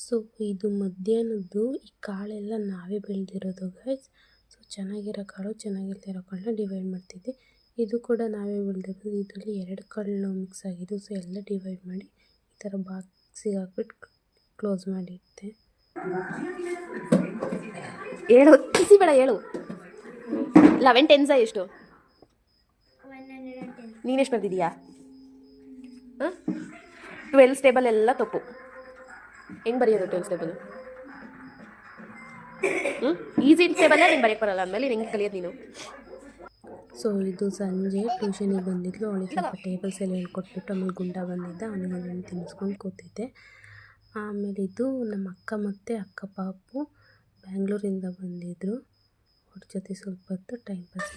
So ಇದು ಮಧ್ಯಾಹ್ನದ್ದು ಈ ಕಾಳೆಲ್ಲ ನಾವೇ ಬೆಳೆದಿರೋದು ಗೈಸ್. ಸೊ ಚೆನ್ನಾಗಿರೋ ಕಾಳು ಚೆನ್ನಾಗಿಲ್ದಿರೋ ಕಾಳನ್ನ ಡಿವೈಡ್ ಮಾಡ್ತಿದ್ದೆ. ಇದು ಕೂಡ ನಾವೇ ಬೆಳೆದಿರೋದು. ಇದರಲ್ಲಿ 2 ಕಾಳು ಮಿಕ್ಸ್ ಆಗಿದ್ದು. ಸೊ ಎಲ್ಲ ಡಿವೈಡ್ ಮಾಡಿ ಈ ಥರ ಬಾಕ್ಸಿಗೆ ಹಾಕ್ಬಿಟ್ಟು ಕ್ಲೋಸ್ ಮಾಡಿ ಇಟ್ಟೆ. ಹೇಳು ಕಿಸಿ ಬೇಡ ಹೇಳು. 11 ಟೆನ್ಸ ಎಷ್ಟು? ನೀನೆಷ್ಟು ಬರ್ತಿದೀಯಾ? 12 ಟೇಬಲ್ ಎಲ್ಲ ತಪ್ಪು. ಹೆಂಗೆ ಬರೆಯೋದು 12 ಟೇಬಲ್? ಈಸಿ ಟೇಬಲ್ ನಿಂಗೆ ಬರೆಯಕ್ಕೆ ಬರಲ್ಲ ಅಂದಮೇಲೆ ಹೆಂಗೆ ಕಲಿಯೋದು ನೀನು? ಸೊ ಇದು ಸಂಜೆ ಟ್ಯೂಷನಿಗೆ ಬಂದಿದ್ಲು. ಅವಳಿಗೆ ಸ್ವಲ್ಪ ಟೇಬಲ್ಸ್ ಎಲ್ಲ ಹೇಳ್ಕೊಟ್ಬಿಟ್ಟು ಆಮೇಲೆ ಗುಂಡ ಬಂದಿದ್ದ, ಅವನಿಗೆ ತಿನ್ನಿಸ್ಕೊಂಡು ಕೂತಿದ್ದೆ. ಆಮೇಲೆ ಇದು ನಮ್ಮ ಅಕ್ಕ ಮತ್ತು ಅಕ್ಕ ಪಾಪು ಬ್ಯಾಂಗ್ಳೂರಿಂದ ಬಂದಿದ್ದರು. ಅವ್ರ ಜೊತೆ ಸ್ವಲ್ಪ ಹೊತ್ತು ಟೈಮ್ ಪಾಸ್.